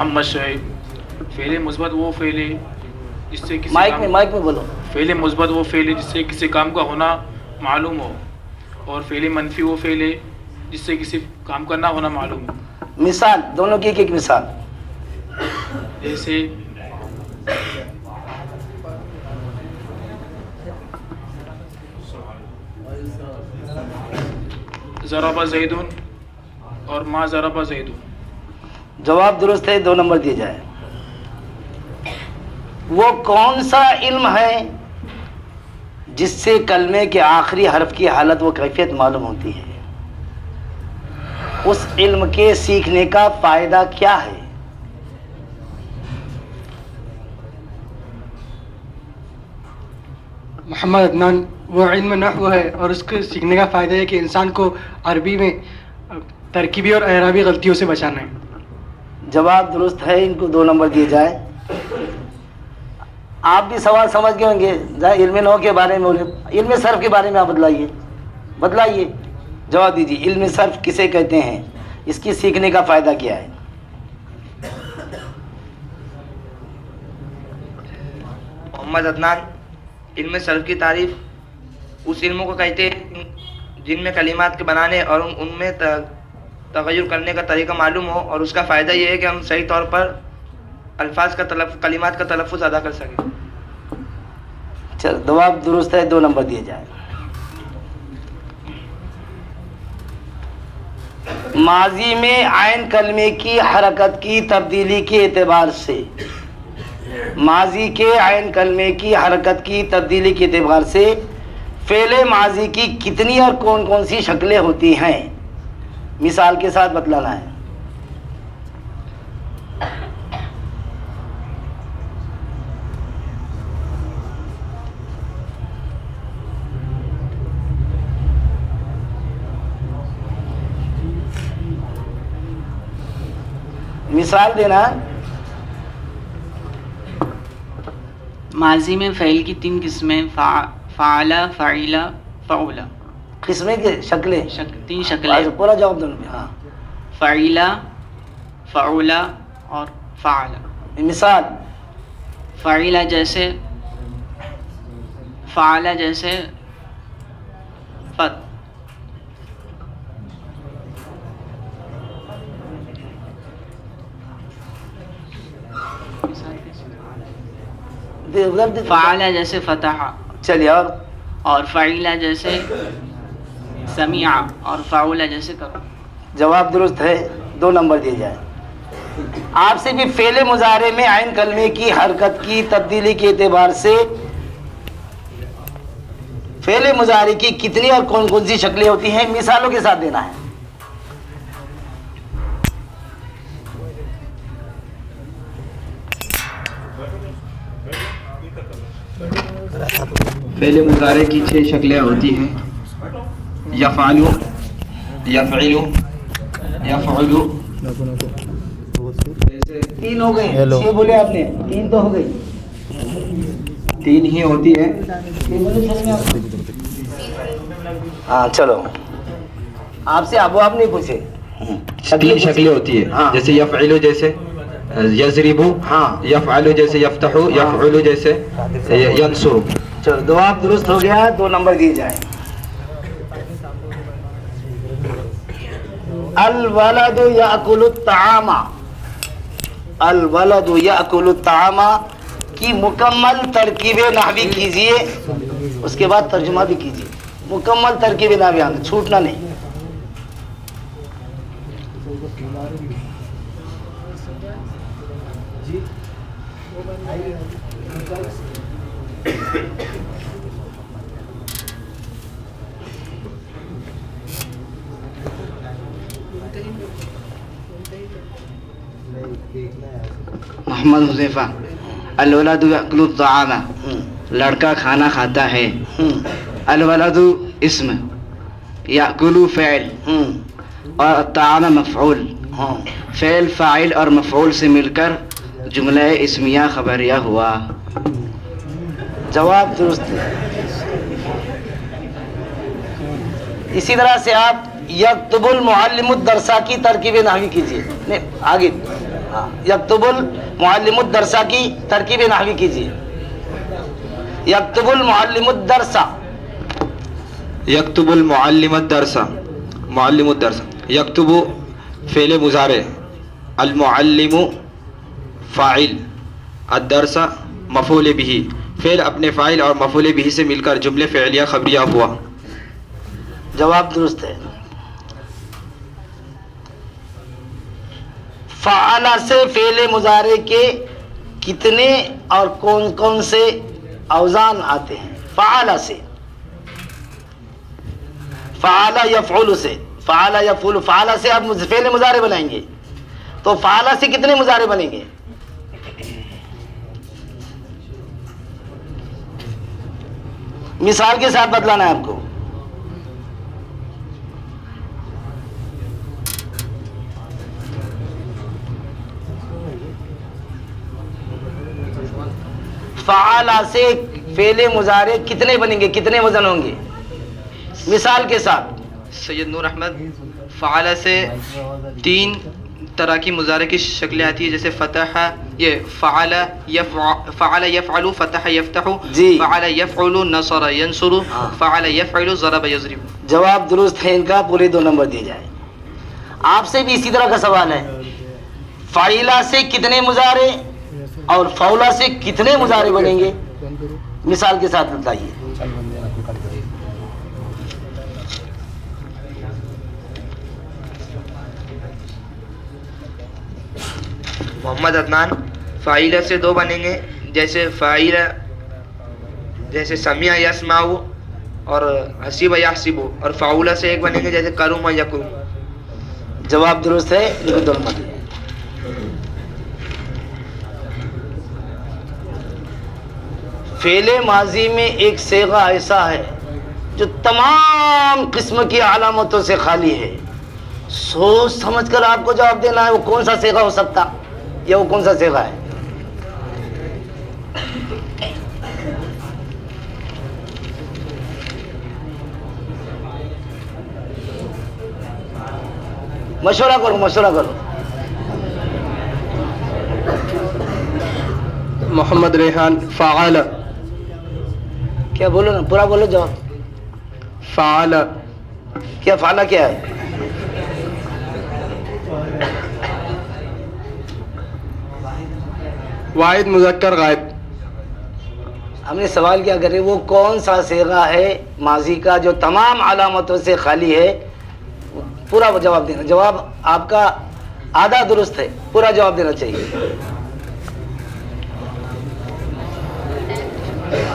Mohammad Shoaib. Fail मुस्बत वो fail है जिससे किसी माइक में बोलो। फ़ेल मुस्बत वो फ़ेल है जिससे किसी काम का होना मालूम हो, और फ़ेल मनफी वो फ़ेल है जिससे किसी काम का ना होना मालूम हो। मिसाल, दोनों की एक मिसाल। जैसे ज़रबा ज़ैदुन और मा ज़रबा ज़ैदुन। जवाब दुरुस्त है, 2 नंबर दिए जाए। वो कौन सा इल्म है जिससे कलमे के आखिरी हर्फ की हालत व कैफियत मालूम होती है? उस इल्म के सीखने का फायदा क्या है? मोहम्मद अदनान, वो इल्म नहव है और उसके सीखने का फ़ायदा है कि इंसान को अरबी में तरकीबी और एराबी गलतियों से बचाना है। जवाब दुरुस्त है, इनको 2 नंबर दिए जाए। आप भी सवाल समझ गए होंगे। इल्म नहव के बारे में, इल्म सर्फ के बारे में आप बतलाइए। जवाब दीजिए, इल्म सर्फ किसे कहते हैं, इसकी सीखने का फ़ायदा क्या है? मोहम्मद अदनान, इल्म सर्फ की तारीफ उस इल्मों को कहते हैं जिनमें कलिमात के बनाने और उनमें तगय्युर करने का तरीका मालूम हो, और उसका फ़ायदा ये है कि हम सही तौर पर अल्फाज का कलिमात का तलफ़्फ़ुज़ अदा कर सकें। चल, जवाब दुरुस्त है, 2 नंबर दिए जाए। माजी में आइन कलमे की हरकत की तब्दीली के एतबार से, माजी के आइन कलमे की हरकत की तब्दीली के एतबार से फ़ेले माजी की कितनी और कौन कौन सी शक्लें होती हैं? मिसाल के साथ बतलाना है। मिसाल देना। माजी में फ़ेल की 3 किस्में, फ़ाला, फ़ाइला, फ़ऊला। किस्में के शक्लें, 3 शक्लें। पूरा जवाब दोनों। हाँ, फ़ाइला, फ़ऊला और फ़ाला। मिसाल, फ़ाइला जैसे, फ़ाला जैसे फत। फ़ाला जैसे फतहा। चलिए, और फ़ाइला जैसे समिया और फ़ाउला जैसे करो। जवाब दुरुस्त है, 2 नंबर दिए जाए। आपसे भी फ़ेले मुज़ारे में आइन कलमे की हरकत की तब्दीली के एतबार से फ़ेले मुज़ारे की कितनी और कौन कौन सी शक्लें होती हैं, मिसालों के साथ देना है। फ़ेल मुज़ारे की 6 शक्लें होती हैं, यफ़अलु, यफ़इलु, यफ़अलु। 3 हो गए। 6 बोले आपने, 3 तो हो गई। 3 ही होती है। हाँ, चलो, आपसे अब आप नहीं पूछे। 3 शक्लें होती है। हाँ। जैसे यफ़इलु जैसे यज़रिबु, हाँ, यफ़अलु जैसे यफ़तहु, यफ़अलु जैसे यंसुरु। चलो, जवाब दुरुस्त हो गया, 2 नंबर दिए जाए। अल वलदु याकुलु तामा, अल वलदु याकुलु तामा की मुकम्मल तरकीबे नहवी कीजिए, उसके बाद तर्जुमा भी कीजिए। मुकम्मल तरकीबे नहवी आना, छूटना नहीं। मोहम्मद हुज़ैफ़ा, अल-वलदु यअकुलु त्ताआमा, लड़का खाना खाता है। अल-वलदु इस्म, यअकुलु फ़ैल और त्ताआमा मफ़ऊल। फ़ैल फ़ाइल और मफ़ऊल से मिलकर जुमला इस्मिया खबरिया हुआ। जवाब दुरुस्त है। इसी तरह से आप यक्तुबुल मुअल्लिमु दरसा की तरकीब नहवी कीजिए। नहीं, आगे हाँ, यक्तुबुल मुअल्लिमुद दरसा की तरकीब नहवी कीजिए। यक्तुबुल मुअल्लिमुद दरसा, यक्तुबुल मुअल्लिमुद दरसा, मुअल्लिमुद दरसा। यक्तुबु फ़ेल मुज़ारे, अल मुअल्लिमु फ़ाइल, अद-दरसा मफ़ूल बिही। फ़ेल अपने फ़ाइल और मफ़ूल बिही से मिलकर जुमले फ़िलिया खबरिया हुआ। जवाब दुरुस्त है। फ़अला से फ़ेल मुज़ारे के कितने और कौन कौन से औज़ान आते हैं? फ़अला से, फ़अला यफ़उलु से, फ़अला यफ़उलु, फ़अला से आप फ़ेल मुज़ारे बनाएंगे तो फ़अला से कितने मुज़ारे बनेंगे? मिसाल के साथ बतलाना है आपको। फ़अला से फ़ेले मुज़ारे कितने बनेंगे, कितने वजन होंगे? मिसाल के साथ। सैयद नूर अहमद, फ़अला से 3 तरह की मुज़ारे की शक्लें आती है, जैसे फ़तह, ये फ़अला यफ़अलु, फ़तह यफ़तहु, फ़अला यफ़अलु नसरा यंसुरु, फ़अला यफ़अलु ज़रबा यज़रिबु। जवाब दुरुस्त है इनका, पूरे 2 नंबर दिए जाए। आपसे भी इसी तरह का सवाल है, फ़ाइला से कितने मुज़ारे और फ़ौला से कितने मुज़ारे बनेंगे? मिसाल के साथ बताइए। मोहम्मद अदनान, फ़ाइला से 2 बनेंगे, जैसे फ़ाइला, जैसे समिया यस्माउ और हसीबा यहसिबु, और फ़ाउला से 1 बनेंगे, जैसे करुमा यकुम। जवाब दुरुस्त है, इनको 2 नंबर दिए। फ़ेले माजी में एक सेगा ऐसा है जो तमाम किस्म की अलामतों से खाली है। सोच समझ कर आपको जवाब देना है, वो कौन सा सेगा हो सकता, या वो कौन सा सेगा है? मशवरा करो, मशवरा करो। मोहम्मद रेहान, फ़अला। क्या बोलो ना, पूरा बोलो जवाब। फ़अला। क्या फ़अला क्या है? वाहिद मुज़क्कर गायब। हमने सवाल क्या करे, वो कौन सा सेगा है माजी का जो तमाम अलामतों से खाली है? पूरा जवाब देना। जवाब आपका आधा दुरुस्त है, पूरा जवाब देना चाहिए।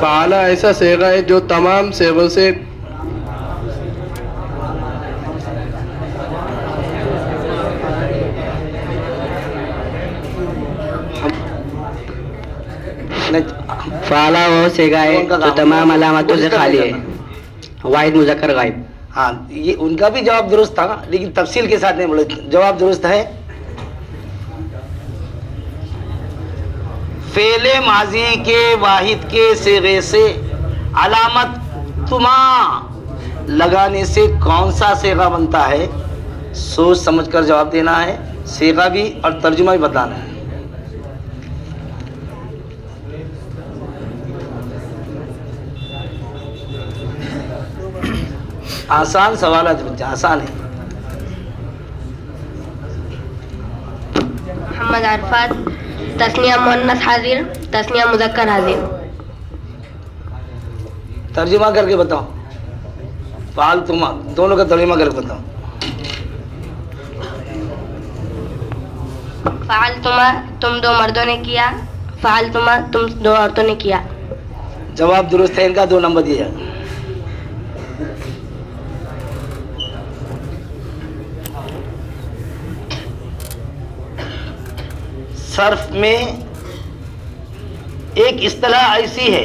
फ़अला ऐसा सेगा है जो तमाम सेगों से फ़अला वो सेगा है जो तमाम अलामतों से खाली है। वाहिद मुज़क्कर गायब। हाँ, ये उनका भी जवाब दुरुस्त था, लेकिन तफसील के साथ नहीं बोले। जवाब दुरुस्त है। फ़ेले माजी के वाहिद के सेगे से अलामत तुमा लगाने से कौन सा सेगा बनता है? सोच समझकर जवाब देना है, सेगा भी और तर्जुमा भी बताना है। आसान सवाल है बच्चा, आसान है। मोहम्मद अरफात, तस्निया मुअन्नस हाजिर, तस्निया मुज़क्कर हाजिर। तर्जुमा करके बताओ, फ़ाल तुमा दोनों का तर्जुमा करके बताओ। फ़ाल तुमा तुम 2 मर्दों ने किया, फ़ाल तुमा तुम 2 औरतों ने किया। जवाब दुरुस्त है इनका, 2 नंबर दिया जाए। सर्फ में एक इस्तिलाह ऐसी है,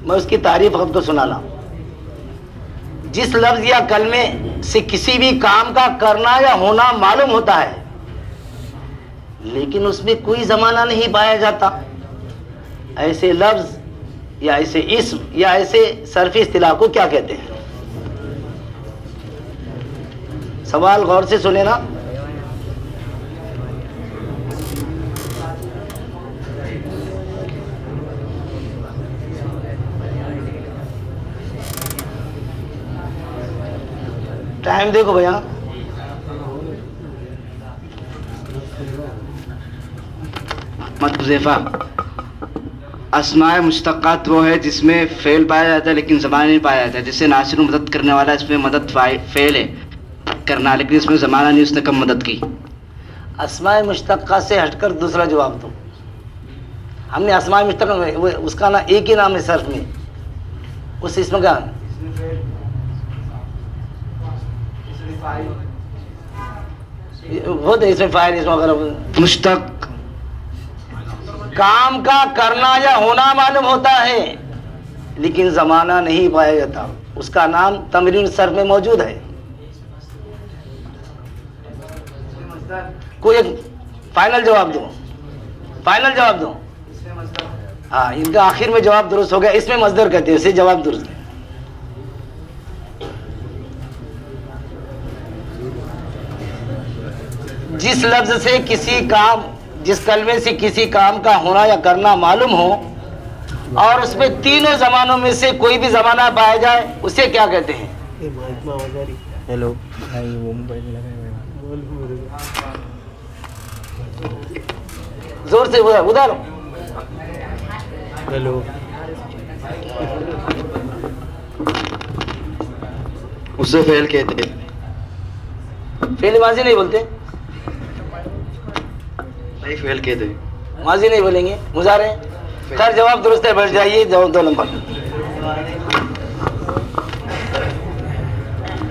मैं उसकी तारीफ आपको सुना रहा हूं। जिस लफ्ज या कलमे से किसी भी काम का करना या होना मालूम होता है, लेकिन उसमें कोई जमाना नहीं पाया जाता, ऐसे लफ्ज या ऐसे इस्म या ऐसे सर्फी इस्तिलाह को क्या कहते हैं? सवाल गौर से सुने ना। टाइम देखो भैया। मोहम्मद हुज़ैफा, अस्माए मुश्तक़ात वो है जिसमें फ़ेल पाया जाता है लेकिन ज़माना नहीं पाया जाता है। जैसे नासिर मदद करने वाला, इसमें मदद फ़ेल है करना, लेकिन इसमें ज़माना नहीं, उसने कम मदद की। अस्माए मुश्तक़ा से हटकर दूसरा जवाब दो। हमने अस्माए मुश्तक़ा में उसका ना एक ही नाम है सर्फ में, उस इसमें का वो तो इसमें फाइल इसमें वगैरह मुश्तक़ काम का करना या होना मालूम होता है लेकिन ज़माना नहीं पाया जाता, उसका नाम तमरीन सर्फ में मौजूद है। कोई एक फाइनल जवाब दो, फाइनल जवाब दो। हाँ, इनका आखिर में जवाब दुरुस्त हो गया, इसमें मजदर कहते हैं, इसे जवाब दुरुस्त है। जिस लफ्ज से किसी काम, जिस कलमे से किसी काम का होना या करना मालूम हो और उसमें तीनों जमानों में से कोई भी जमाना पाया जाए, उसे क्या कहते हैं? हेलो, जोर से उधर। हेलो, उसे फेल कहते हैं। फेल माजी नहीं बोलते, नहीं फेल कहते, माजी नहीं बोलेंगे, मुजारे। खैर जवाब दुरुस्त है, बैठ जाइए। जवाब 2 नंबर।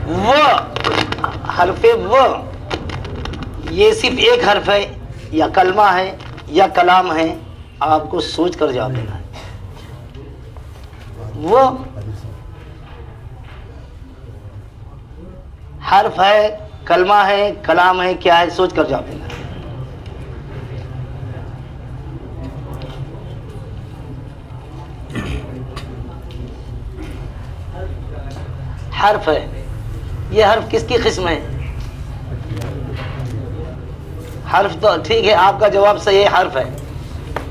वो हरफ वो, ये सिर्फ एक हर्फ है या कलमा है या कलाम है, आपको सोच कर जवाब देना है। वो हर्फ है, कलमा है, कलाम है, क्या है, सोच कर जवाब देना है। हर्फ है, ये हर्फ किसकी किस्म है? हर्फ तो ठीक है, आपका जवाब सही है, हर्फ है।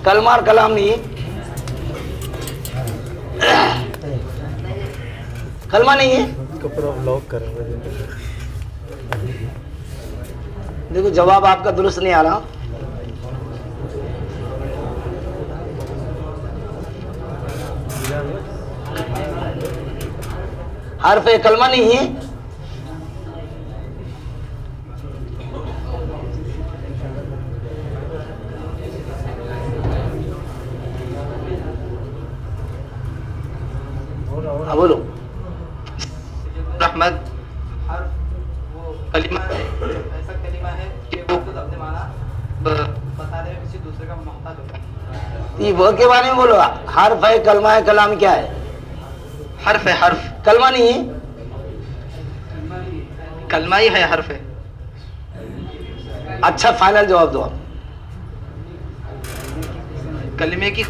कलमा और कलाम नहीं है, कलमा नहीं है। देखो जवाब आपका दुरुस्त नहीं आ रहा। हर्फ है, कलमा नहीं है। हाँ बोलो। रहमत कलिमा है, ऐसा कलिमा है कि वो खुद अपने माना बता रहे किसी दूसरे का मोहताज होता है। ये वो के बारे में बोलो। हर्फ है, कलमा है, कलाम क्या है? हर्फ है, हर्फ। कलमा नहीं है, कलमा ही है, हर्फ है। अच्छा फाइनल जवाब दो आप। कलमे की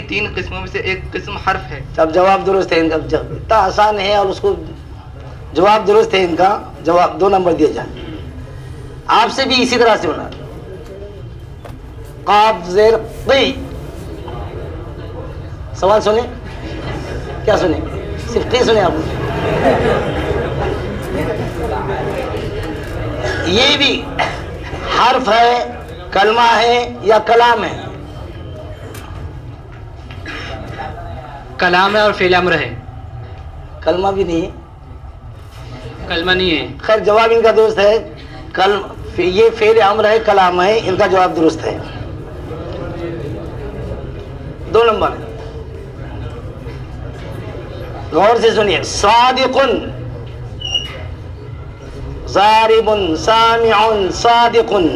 3 किस्मों में से एक किस्म हर्फ है। अब जवाब दुरुस्त है इनका, इतना आसान है और उसको जवाब दुरुस्त है इनका, जवाब 2 नंबर दिया जाए। आपसे भी इसी तरह से होना। काफ ज़ेर क़ी, सवाल सुने, क्या सुने? सिर्फ क़ी सुने आपने? ये भी हर्फ है, कलमा है या कलाम है? कलाम है और फेल अम्र है। कलमा भी नहीं है, कलमा नहीं है। खैर जवाब इनका दुरुस्त है। ये फेल अम्र है, कलाम है, इनका जवाब दुरुस्त है। 2 नंबर। गौर से सुनिए। सादिकुन, ज़ारिबुन, सामिउन, सादिकुन,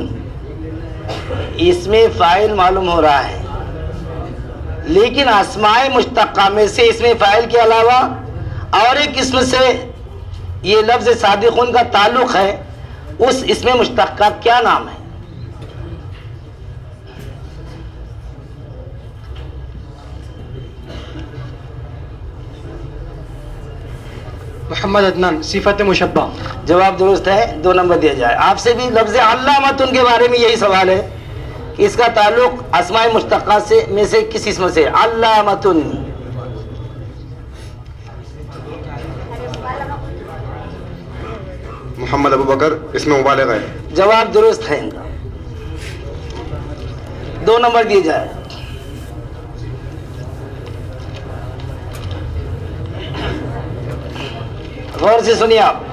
इसमें फाइल मालूम हो रहा है, लेकिन अस्माए मुश्तक्का में से इसमें फाइल के अलावा और एक किस्म से ये लफ्ज़ सादिकुन का ताल्लुक़ है, उस इसमें मुश्तक्का क्या नाम है? मोहम्मद अदनान, सिफत मुशब्बा। जवाब दुरुस्त है, 2 नंबर दिया जाए। आपसे भी लफ्ज़ अल्लामतुन के बारे में यही सवाल है कि इसका ताल्लुक़ अस्माए मुश्तक्का से में से किस इसम से? अल्लामतुन। मोहम्मद अबू बकर, इसमें मुबालगा है। जवाब दुरुस्त है इनका, 2 नंबर दिए जाए। गौर से सुनिए आप,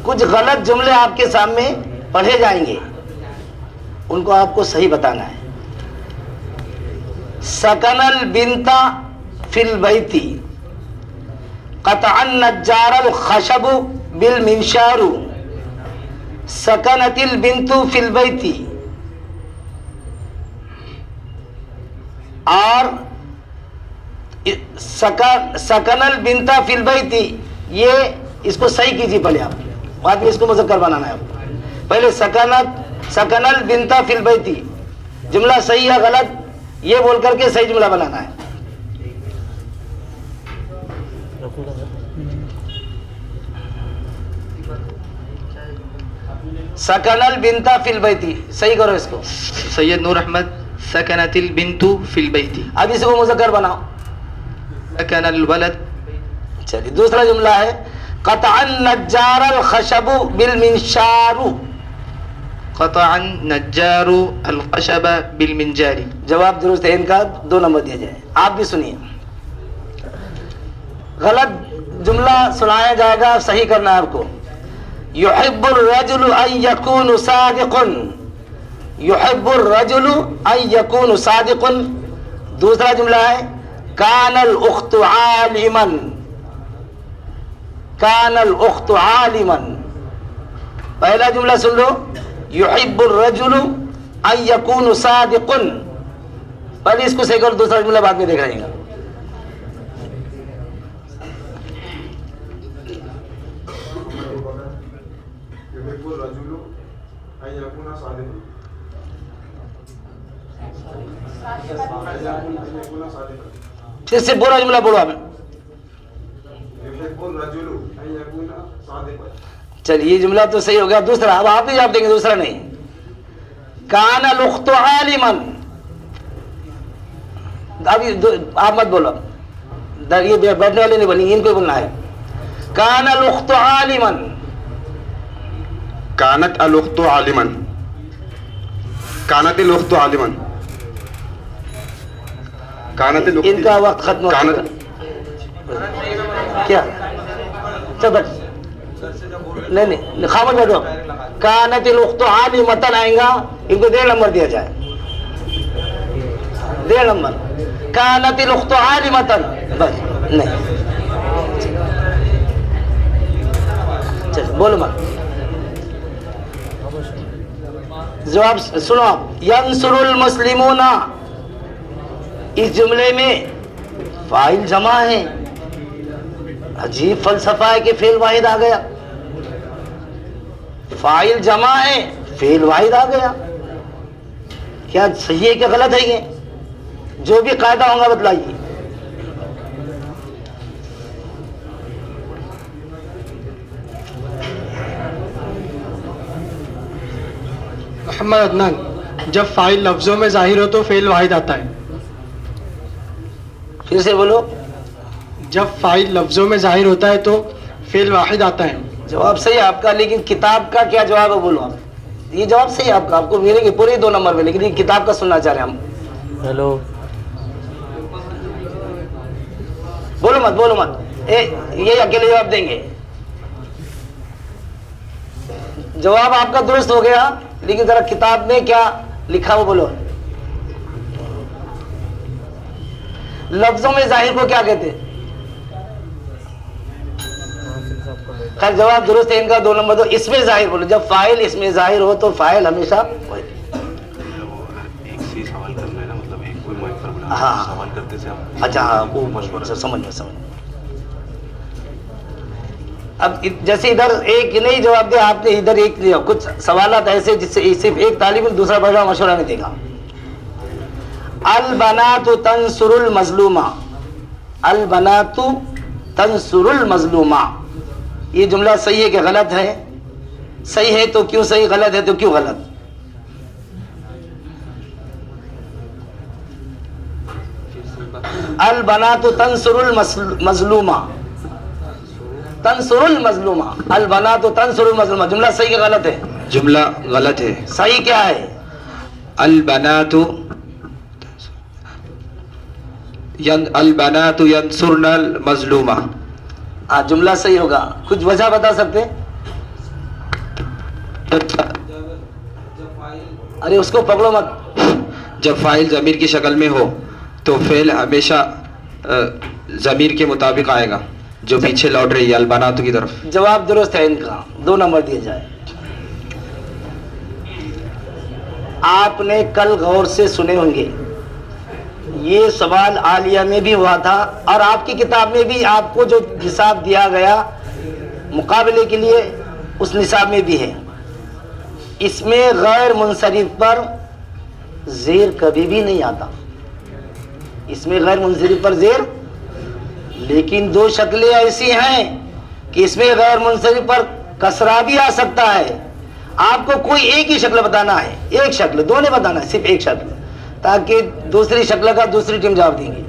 कुछ गलत जुमले आपके सामने पढ़े जाएंगे, उनको आपको सही बताना है। सकनल बिनता fill Baiti क़तअन नज्जारल खशबु bill मिनशारु सकनतिल Bintu fill Baiti. और सकनल बिनता फिल बैती, ये इसको सही कीजिए पहले आप, बाद में इसको मुज़क्कर बनाना है आपको। पहले सकनल बिनता फिल बैती, जुमला सही या गलत ये बोल करके सही जुमला बनाना है। सकनल बिनता फिल बैती, सही करो इसको। सैयद नूर अहमद सकनतिल बिन्तु फिल बैती। अब इसको मुज़क्कर बनाओ। सकनल वलद। चलिए दूसरा जुमला है क़तअन नज्जारल खशबु बिल मिनशारु। क़तअन नज्जारु अल खशब बिल मिनजारी। जवाब दुरुस्त है इनका, 2 नंबर दिया जाए। आप भी सुनिए, गलत जुमला सुनाया जाएगा, सही करना है आपको। युहिब्बुर रजुलु अन यकूनु सादिक़ुन, युहिब्बुर रजुलु अन यकूनु सादिक़ुन। दूसरा जुमला है कानल उख्तु आलिमन, कानल उख्तु आलिमन। पहला जुमला सुन लो, युहिब्बुर रजुलु अन यकूनु सादिक़ुन, पहले इसको सही करो, दूसरा जुमला बाद में देख जाएगा। फिर से पूरा जुमला बोलो आप। चलिए ये जुमला तो सही हो गया। दूसरा, अब आप ही जवाब देंगे, दूसरा नहीं। काना लुख्तु आलिमन, अभी आप मत बोलो, ये बैठने वाले नहीं बोलेंगे, इनको बोलना है। काना लुख्तु आलिमन, कानत अल उख्तु आलिमन, कानत अल उख्तु आलिमन, कानत अल उख्तु। इनका वक्त खत्म हो गया। क्या चल नहीं खामोश बैठो। कानत अल उख्तु आलिमतन आएगा, इनको 1.5 नंबर दिया जाए, 1.5 नंबर। कानत अल उख्तु आलिमतन, बस नहीं। चल बोलो मत, जवाब सुनो आप। यंसुरुल मुस्लिमूना, इस जुमले में फाइल जमा है। अजीब फलसफा है कि फेल वाहिद आ गया। फाइल जमा है, फेल वाहिद आ गया। क्या सही है क्या गलत है? ये जो भी कायदा होगा बतलाइए। मोहम्मद अदनान, जब फाइल लफ्जों में जाहिर हो तो फेल वाहिद आता है। फिर से बोलो। जब फाइल लफ्जों में जाहिर होता है तो फेल वाहिद आता है। जवाब सही है आपका, लेकिन किताब का क्या जवाब है बोलो आप। ये जवाब सही है आपका, आपको मिलेंगे पूरे 2 नंबर में, लेकिन ये किताब का सुनना चाह रहे हैं हम। हेलो, बोलो मत, बोलो मत, ये अकेले जवाब देंगे। जवाब आपका दुरुस्त हो गया, लेकिन जरा किताब में क्या लिखा वो बोलो। लफ्जों में जाहिर को क्या कहते हैं? खैर जवाब दुरुस्त है इनका, 2 नंबर दो। इसमें जाहिर बोलो, जब फाइल इसमें जाहिर हो तो फाइल हमेशा हाँ, अच्छा हाँ, वो समझ। अब जैसे इधर एक नहीं जवाब दिया आपने, इधर एक दिया। कुछ सवालात ऐसे जिससे सिर्फ एक तालिब दूसरा बड़ा मशवरा नहीं देगा। अल बनातु तंसुरुल मजलूमा, अल बनातु तंसुरुल मजलूमा, ये जुमला सही है कि गलत है? सही है तो क्यों सही, गलत है तो क्यों गलत? अल बनातु तंसुरुल मजलूमा, तंसुरुल मजलूमा, अल बना तो तंसुरुल मजलूमा, जुमला सही या गलत है? जुमला गलत है। सही क्या है? अल बनातु यंसुरनल मजलूमा। हाँ, जुमला सही होगा। कुछ वजह बता सकते? अरे उसको पकड़ो मत। जब फाइल ज़मीर की शक्ल में हो तो फेल हमेशा ज़मीर के मुताबिक आएगा जो पीछे लौट रही है अल बनातु की तरफ। जवाब दुरुस्त है इनका, 2 नंबर दिए जाए। आपने कल गौर से सुने होंगे, ये सवाल आलिया में भी हुआ था और आपकी किताब में भी आपको जो निसाब दिया गया मुकाबले के लिए उस निसाब में भी है। इसमें गैर मुनसरिफ पर ज़ेर कभी भी नहीं आता। इसमें गैर मुनसरिफ पर ज़ेर, लेकिन 2 शक्लें ऐसी हैं कि इसमें गैर मुनसरिफ पर कसरा भी आ सकता है। आपको कोई एक ही शक्ल बताना है, एक शक्ल, 2 नहीं बताना है, सिर्फ एक शक्ल, ताकि दूसरी शक्ल का दूसरी टीम जवाब देंगी।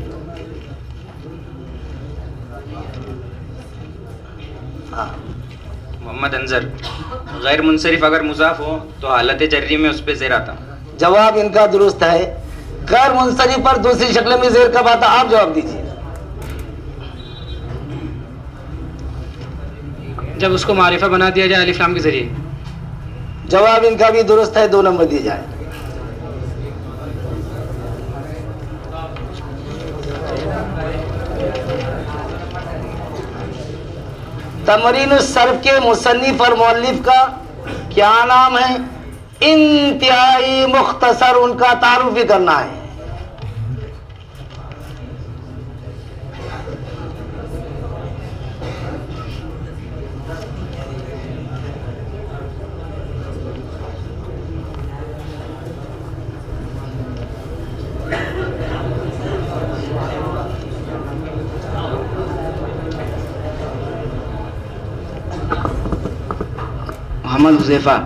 हाँ, मोहम्मद अंजर, गैर मुनसरिफ अगर मुजाफ हो तो हालत जर्री में उस पर ज़ेर आता। जवाब इनका दुरुस्त है। गैर मुनसरिफ पर दूसरी शक्ल में ज़ेर कब आता? आप जवाब दीजिए। जब उसको मारिफा बना दिया जाए अलिफ लाम के जरिए। जवाब इनका भी दुरुस्त है, 2 नंबर दिए जाए। तमरीन सर्फ के मुसन्निफ और मौलिफ का क्या नाम है? इंतहाई मुख्तसर उनका तारुफ भी करना है। मोहम्मद हुज़ैफ़ा,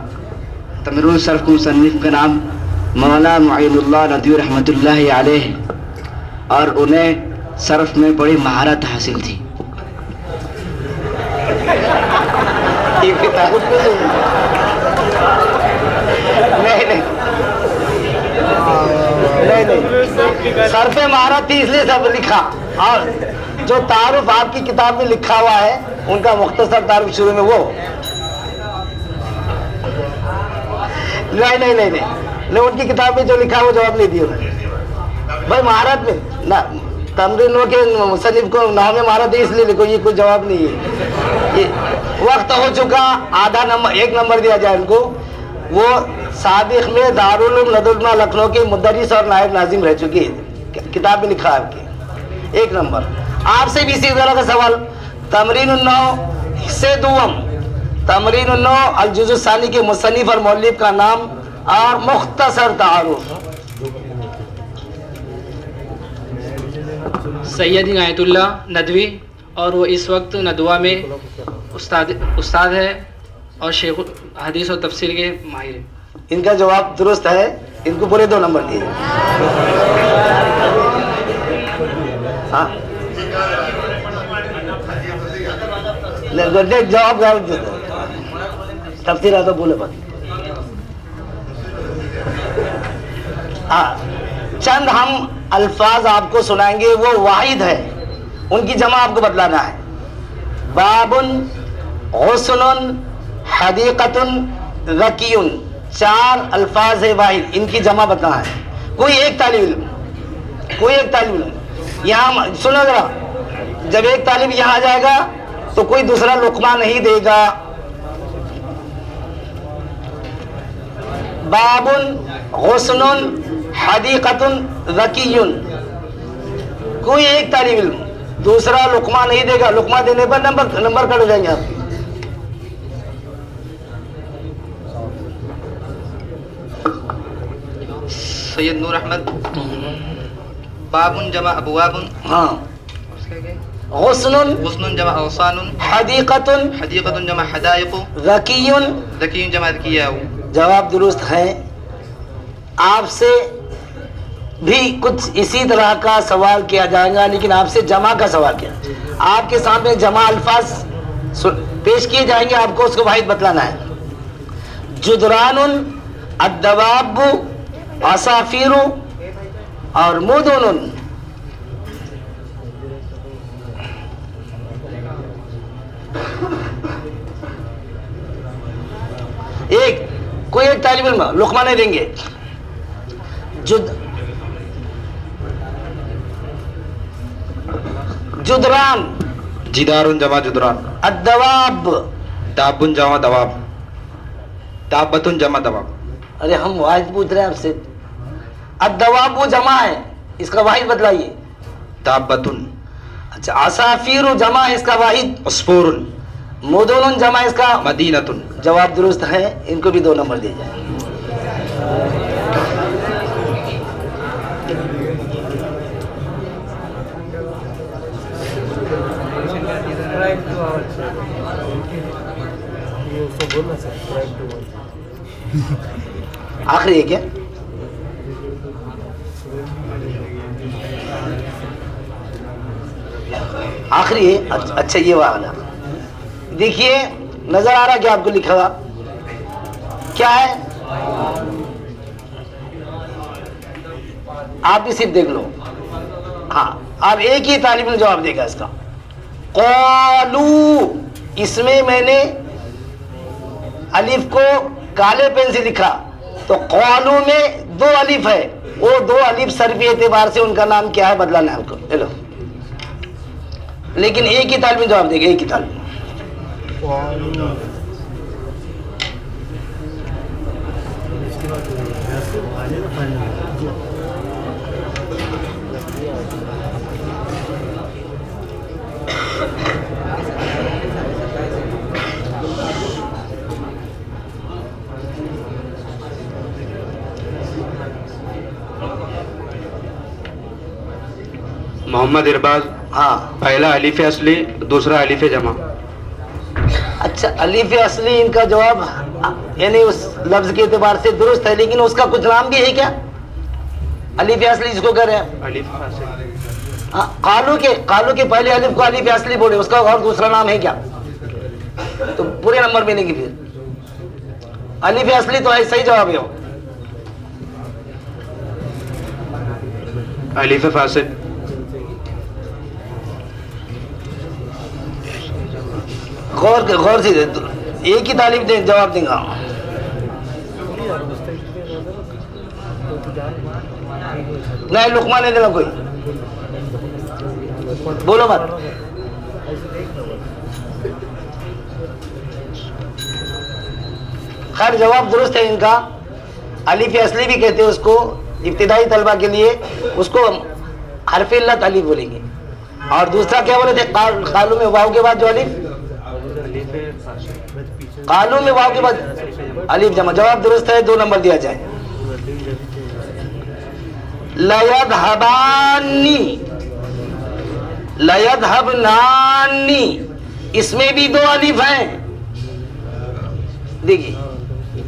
तमरीन सर्फ के मुसन्निफ का नाम मौला मुईनुल्लाह नदवी रहमतुल्लाहि अलैह, और उन्हें सर्फ में बड़ी महारत हासिल थी। नहीं, सर पे महारत थी इसलिए सब लिखा, और जो तारुफ आपकी किताब में लिखा हुआ है उनका मुख्तसर तारुफ शुरू में वो नहीं, उनकी किताब में जो लिखा वो जवाब नहीं दिया भाई। महारत में ना, तमरीनों के मुसन्निफ को नाम में महारत है इसलिए लिखो, ये कोई जवाब नहीं है। ये वक्त हो चुका, आधा नंबर, 1 नंबर दिया जाए उनको। वो साबिक में दारुल उलूम नदुल्मा लखनऊ के मुदर्रिस और नायब नाजिम रह चुकी है, किताब में लिखा है आपके। 1 नंबर। आपसे भी इसी तरह का सवाल, तमरीन उन्नौ हिस्से दुवम, तमरीन उन्नौ अल जुज़ु सानी के मुसन्निफ और मौलिफ का नाम और मुख्तसर तारुफ। सैयद इनायतुल्लाह नदवी, और वो इस वक्त नदवा में उस्ताद है और शेख हदीस और तफसीर के माहिर हैं। इनका जवाब दुरुस्त है, इनको पूरे 2 नंबर दिए। हाँ, जवाब तफसीर आता बोले बात। चंद हम अल्फाज आपको सुनाएंगे, वो वाहिद है, उनकी जमा आपको बतलाना है। बाबुन, हुस्नुन, हदीक़तुन, ज़कियुन, 4 अल्फाज है वाहिद, इनकी जमा बताना है। कोई एक तालिब इल्म यहाँ सुनो जरा, जब एक तालिब यहाँ आ जाएगा तो कोई दूसरा लुक़मा नहीं देगा। बाबुन, हुस्नुन, हदीक़तुन, ज़कियुन, कोई एक तालिब इल्म दूसरा लुक़मा नहीं देगा। लुक़मा देने पर नंबर कट हो जाएंगे आपके। सैयद नूर अहमद, बाबुन जमा अबवाबुन, हाँ, हुस्नुन जमा अवसानुन, हदीक़तुन जमा हदाइक़ु, ज़कियुन जमा ज़किया। जवाब दुरुस्त है। आपसे भी कुछ इसी तरह का सवाल किया जाएगा, लेकिन आपसे जमा का सवाल किया। आपके सामने जमा अल्फाज पेश किए जाएंगे, आपको उसको वाहिद बतलाना है। जुदरानुन, अद्दवाबु, असाफिरु और मुदुनुन। कोई एक तालिब इल्म लुकमाने देंगे। जुदरान, जिदारुन जमा जुदरान। अद्दवाब, दाबुन जमा दवाब। दाबतुन जमा दवाब। अरे हम वाहिद पूछ रहे हैं आपसे। अद्दवाब वो जमा है, इसका वाहिद बतलाइए। दाबतुन। अच्छा, असाफिरु जमा है, इसका वाहिद। अस्फुरुन। मुदुनुन जमा इसका मदीनतुन। जवाब दुरुस्त है, इनको भी 2 नंबर दिए जाए। आखिरी है क्या? आखिरी है। अच्छा ये वाला देखिए, नजर आ रहा क्या आपको लिखा हुआ क्या है? आप भी सिर्फ देख लो। हाँ, आप एक ही तालिब इल्म जवाब देगा इसका। क़ालू, इसमें मैंने अलिफ को काले पेन से लिखा, तो क़ालू में 2 अलिफ है, वो 2 अलिफ सर्फी एतबार से उनका नाम क्या है बदलाना है हमको। चलो, लेकिन एक ही तालिब जवाब देगा, एक ही तालिब। मोहम्मद इरबाज। हाँ, पहला अलीफ असली, दूसरा अलीफ जमा। अच्छा, अलीफ असली इनका जवाब यानी उस लफ्ज के एतबार से दुरुस्त है, लेकिन उसका कुछ नाम भी है क्या? अलीफ असली जिसको कह रहे हैं अलीफ। हाँ, कालू के पहले अलीफ को अलीफ असली बोले, उसका और दूसरा नाम है क्या? तो पूरे नंबर मिलेंगे फिर। अलीफ असली तो है, सही जवाब है। अलीफ फासिल। गौर से एक ही तालिब दे जवाब देगा। नहीं, लुकमा नहीं देना कोई, बोलो मत। खैर, जवाब दुरुस्त है इनका। अलीफ असली भी कहते हैं उसको, इब्तिदाई तलबा के लिए उसको हरफ इल्लत अलीफ बोलेंगे। और दूसरा क्या बोले थे? कालू में वाव के बाद जो अलीफ, कालू में वाव के बाद अलीफ जमा। जवाब दुरुस्त है, 2 नंबर दिया जाए। लयदहबानी, लयदहबनानी, इसमें भी 2 अलीफ हैं। देखिए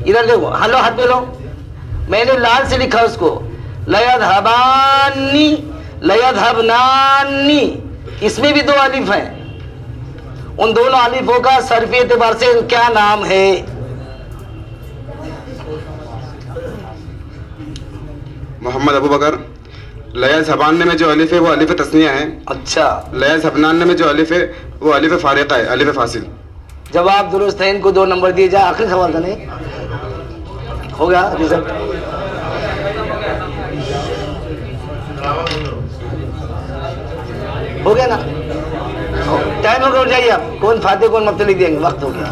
इधर देखो, हलो हाथ में लो, मैंने लाल से लिखा उसको। लयदहबानी, लयदहबनानी, इसमें भी 2 अलीफ हैं। उन दोनों अलीफों का सर्फी एतबार से क्या नाम है? मोहम्मद अबू बकर। लया ज़बान में जो अलिफ है वो अलिफ तस्निया है। अच्छा, लया ज़बान में जो अलिफ है वो अलिफ फारिका है, अलिफ फासिल। जवाब दुरुस्त है, इनको 2 नंबर दिए जाए। आखिरी सवाल था, नहीं हो गया रिजल्ट? हो गया ना? टाइम हो गया, उठ जाइए आप। कौन फाते कौन मफ्ते लिख देंगे, वक्त हो गया।